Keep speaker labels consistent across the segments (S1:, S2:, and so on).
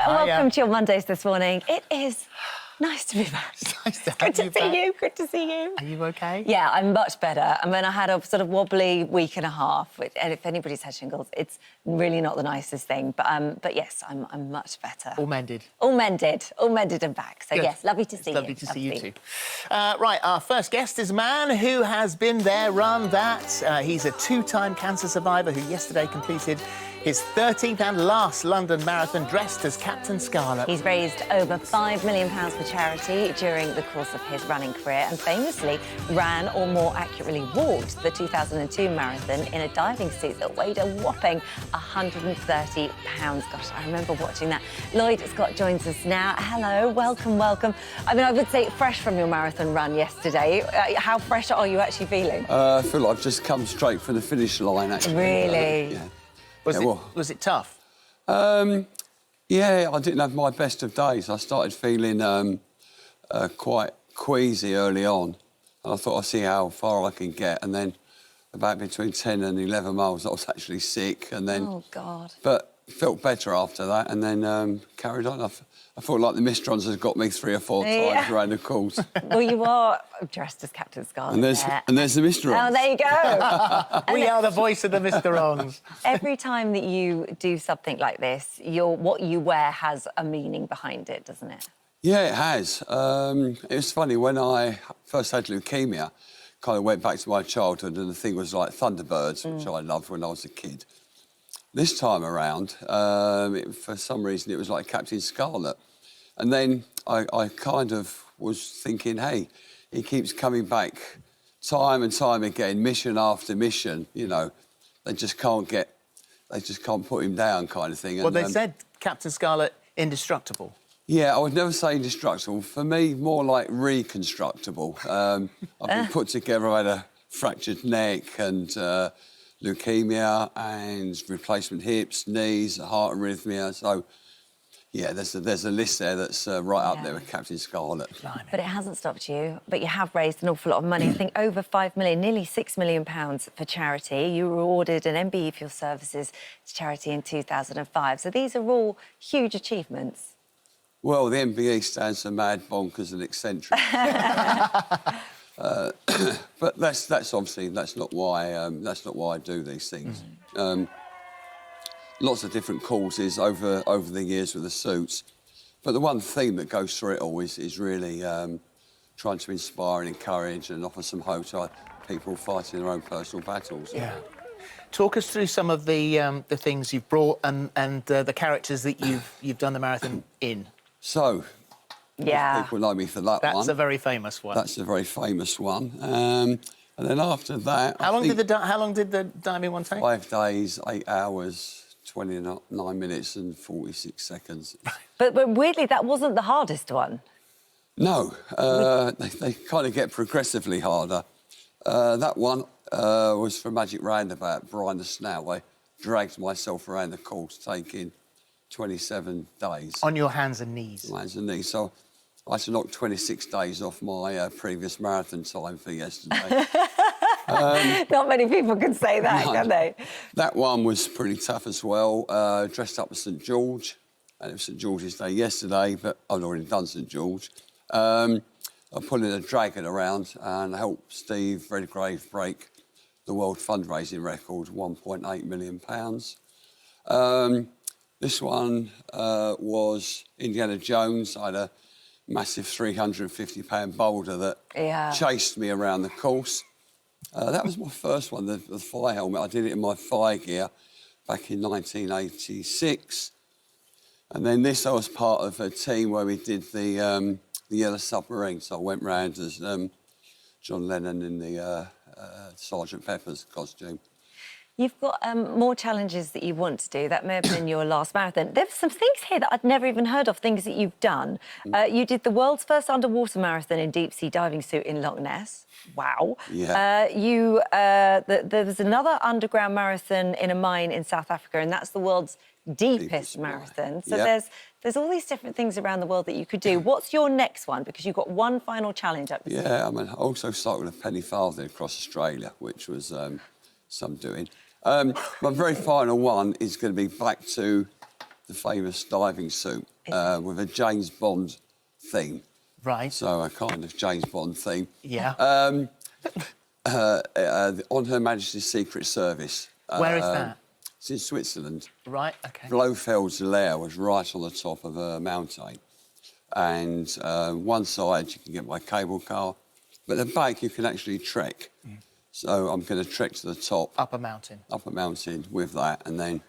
S1: welcome to your Mondays this morning. It is nice to be back.
S2: Nice to
S1: Good to see you. Good to see you.
S2: Are you okay?
S1: Yeah, I'm much better. I mean, I had a sort of wobbly week and a half, and if anybody's had shingles, it's really not the nicest thing. But yes, I'm much better.
S2: All mended.
S1: All mended and back. So
S2: Good.
S1: yes, lovely to see you.
S2: Lovely to see you too. Right, our first guest is a man who has been there, run that. He's a two-time cancer survivor who yesterday completed his 13th and last London Marathon dressed as Captain Scarlet.
S1: He's raised over £5 million for charity during the course of his running career and famously ran, or more accurately walked, the 2002 marathon in a diving suit that weighed a whopping 130 pounds. Gosh, I remember watching that. Lloyd Scott joins us now. Hello, welcome. I mean, I would say fresh from your marathon run yesterday. How fresh are you actually feeling?
S3: I feel like I've just come straight from the finish line, actually.
S1: Really?
S3: Yeah.
S2: Was it tough?
S3: Yeah, I didn't have my best of days. I started feeling quite queasy early on. And I thought I'd see how far I can get. And then about between 10 and 11 miles, I was actually sick. And then,
S1: oh, God.
S3: But felt better after that and then carried on. I felt like the Mistrons has got me 3 or 4 times around the course.
S1: Well, you are dressed as Captain Scarlet.
S3: And there's the Mistrons.
S1: Oh, there you go.
S2: We are the voice of the Mr. Wrongs.
S1: Every time that you do something like this, what you wear has a meaning behind it, doesn't it?
S3: Yeah, it has. It was funny, when I first had leukemia, kind of went back to my childhood and the thing was like Thunderbirds, which I loved when I was a kid. This time around, for some reason, it was like Captain Scarlet. And then I kind of was thinking, hey, he keeps coming back time and time again, mission after mission, you know. They just can't put him down kind of thing.
S2: Well, they said Captain Scarlet indestructible.
S3: Yeah, I would never say indestructible. For me, more like reconstructible. I've been put together, I had a fractured neck and leukemia and replacement hips, knees, heart arrhythmia. So, yeah, there's a list there that's right up there with Captain Scarlet.
S1: But it hasn't stopped you. But you have raised an awful lot of money. I think over £5 million, nearly £6 million for charity. You were awarded an MBE for your services to charity in 2005. So these are all huge achievements.
S3: Well, the MBE stands for Mad, Bonkers and Eccentric. But that's obviously not why I do these things. Lots of different causes over the years with the suits, but the one theme that goes through it all is really trying to inspire and encourage and offer some hope to people fighting their own personal battles.
S2: Yeah. Talk us through some of the things you've brought and the characters that you've done the marathon in.
S3: So, people know me for that one.
S2: That's a very famous one.
S3: That's a very famous one. And then after that,
S2: how long did the diving one take?
S3: 5 days, 8 hours, 29 minutes and 46 seconds.
S1: But weirdly, that wasn't the hardest one.
S3: No, they kind of get progressively harder. That one was for Magic Roundabout, Brian the Snout. I dragged myself around the course, taking 27 days.
S2: On your hands and knees?
S3: Hands and knees. So I had to knock 26 days off my previous marathon time for yesterday.
S1: Not many people can say that, can they?
S3: That one was pretty tough as well. Dressed up as St George. And it was St George's Day yesterday, but I'd already done St George. I put in a dragon around and helped Steve Redgrave break the world fundraising record, £1.8 million. This one was Indiana Jones. I had a massive £350 boulder that chased me around the course. That was my first one, the fire helmet. I did it in my fire gear back in 1986. And then this, I was part of a team where we did the Yellow Submarine. So I went round as John Lennon in the Sergeant Pepper's costume.
S1: You've got more challenges that you want to do. That may have been your last marathon. There's some things here that I'd never even heard of, things that you've done. You did the world's first underwater marathon in deep-sea diving suit in Loch Ness. Wow.
S3: Yeah.
S1: There was another underground marathon in a mine in South Africa, and that's the world's deepest marathon. So there's all these different things around the world that you could do. What's your next one? Because you've got one final challenge up your sleeve.
S3: Yeah, I mean, I also started with a penny farthing across Australia, which was some doing. My very final one is going to be back to the famous diving suit with a James Bond theme.
S2: Right.
S3: So a kind of James Bond theme.
S2: Yeah.
S3: On Her Majesty's Secret Service.
S2: Where is that?
S3: It's in Switzerland.
S2: Right, OK.
S3: Blofeld's Lair was right on the top of a mountain. And one side you can get by cable car, but the back you can actually trek. So I'm going to trek to the top.
S2: Up a mountain.
S3: Up a mountain with that, and then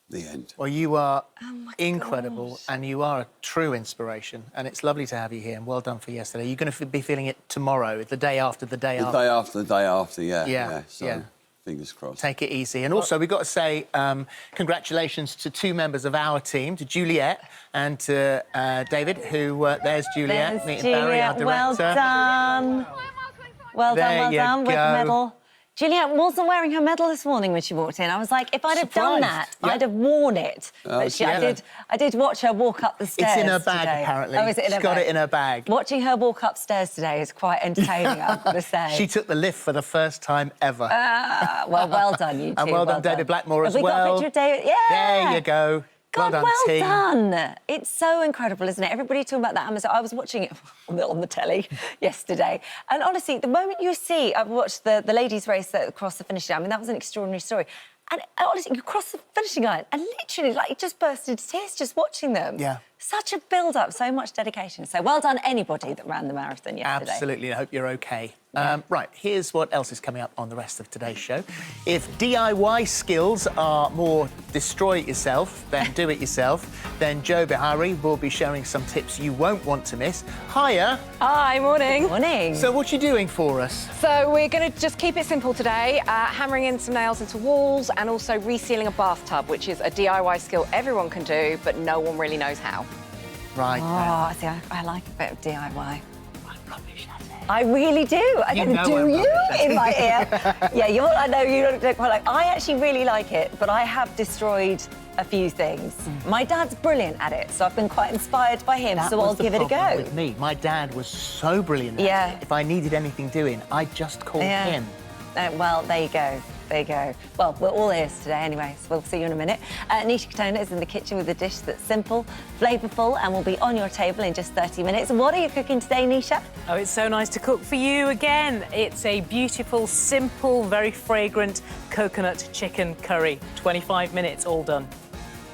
S3: the end.
S2: Well, you are
S1: my
S2: incredible,
S1: gosh.
S2: and you are a true inspiration, and it's lovely to have you here, and well done for yesterday. You're going to be feeling it tomorrow, the day after, the day
S3: The
S2: after.
S3: day after, the day after,
S2: Yeah,
S3: yeah. So,
S2: yeah.
S3: fingers crossed.
S2: Take it easy. And also, we've got to say congratulations to two members of our team, to Juliet and to David, who, there's Juliet,
S1: There's
S2: meeting Barry, our
S1: Juliet. Well
S2: director.
S1: done. Well
S2: There
S1: done,
S2: you
S1: well done, with
S2: go.
S1: the medal. Juliet wasn't wearing her medal this morning when she walked in. I was like, if I'd have done that,
S2: Surprised. Yeah.
S1: I'd have worn it. But
S2: yeah.
S1: I did watch her walk up the stairs.
S2: It's in her bag,
S1: today.
S2: apparently.
S1: Oh, is it in
S2: She's
S1: her
S2: got
S1: bag?
S2: it in her bag.
S1: Watching her walk upstairs today is quite entertaining, I've got to say.
S2: She took the lift for the first time ever.
S1: Well done, you two.
S2: And well done, David Blackmore,
S1: Have
S2: as
S1: we got a
S2: well.
S1: picture of David? Yeah.
S2: There you go.
S1: God,
S2: well done, team.
S1: done. It's so incredible, isn't it? Everybody talking about that Amazon. I was watching it on the telly yesterday. And honestly, the moment you see, I've watched the ladies' race across the finishing line. I mean, that was an extraordinary story. And honestly, you cross the finishing line and literally, like, you just burst into tears just watching them.
S2: Yeah.
S1: Such a build-up, so much dedication. So well done, anybody that ran the marathon yesterday.
S2: Absolutely. I hope you're OK. Right, here's what else is coming up on the rest of today's show. If DIY skills are more destroy it yourself than do it yourself, then Joe Bihari will be sharing some tips you won't want to miss. Hiya.
S4: Hi, morning.
S1: Morning.
S2: So what you doing for us?
S4: So we're going to just keep it simple today, hammering in some nails into walls and also resealing a bathtub, which is a DIY skill everyone can do, but no one really knows how.
S2: Right.
S1: Oh, see, I like a bit of DIY. I really do. I
S2: You
S1: don't
S2: know
S1: do
S2: I'm
S1: you
S2: rubbish.
S1: in my ear. Yeah, I know you don't quite like. I actually really like it, but I have destroyed a few things. My dad's brilliant at it, so I've been quite inspired by him.
S2: That
S1: So
S2: was
S1: I'll
S2: the
S1: give it a
S2: problem
S1: go.
S2: with me. My dad was so brilliant at
S1: Yeah.
S2: it. If I needed anything doing, I'd just call him.
S1: Well, there you go. There you go. Well, we're all ears today anyway, so we'll see you in a minute. Nisha Katona is in the kitchen with a dish that's simple, flavourful, and will be on your table in just 30 minutes. What are you cooking today, Nisha?
S5: Oh, it's so nice to cook for you again. It's a beautiful, simple, very fragrant coconut chicken curry. 25 minutes, all done.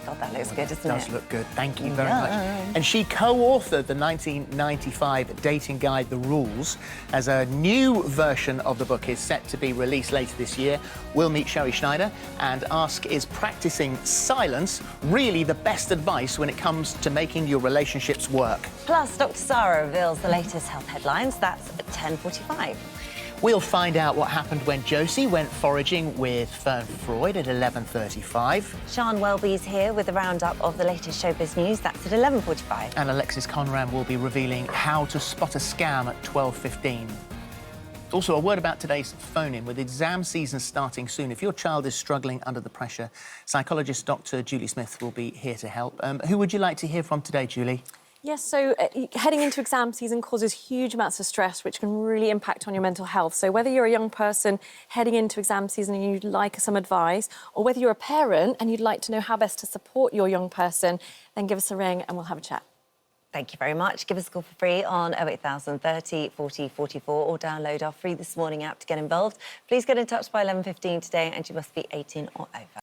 S1: God, that looks good, doesn't
S2: Does
S1: it?
S2: look good. Thank you very much. And she co-authored the 1995 dating guide, The Rules, as a new version of the book is set to be released later this year. We'll meet Sherry Schneider and ask, is practicing silence really the best advice when it comes to making your relationships work?
S1: Plus, Dr. Sarah reveals the latest health headlines. That's at 10:45.
S2: We'll find out what happened when Josie went foraging with Fern Freud at 11:35.
S1: Sian Welby's here with a roundup of the latest showbiz news. That's at 11:45.
S2: And Alexis Conran will be revealing how to spot a scam at 12:15. Also, a word about today's phone-in. With exam season starting soon, if your child is struggling under the pressure, psychologist Dr. Julie Smith will be here to help. Who would you like to hear from today, Julie?
S6: Yes, so heading into exam season causes huge amounts of stress, which can really impact on your mental health. So whether you're a young person heading into exam season and you'd like some advice, or whether you're a parent and you'd like to know how best to support your young person, then give us a ring and we'll have a chat.
S1: Thank you very much. Give us a call for free on 08000 30 40 44 or download our free This Morning app to get involved. Please get in touch by 11:15 today and you must be 18 or over.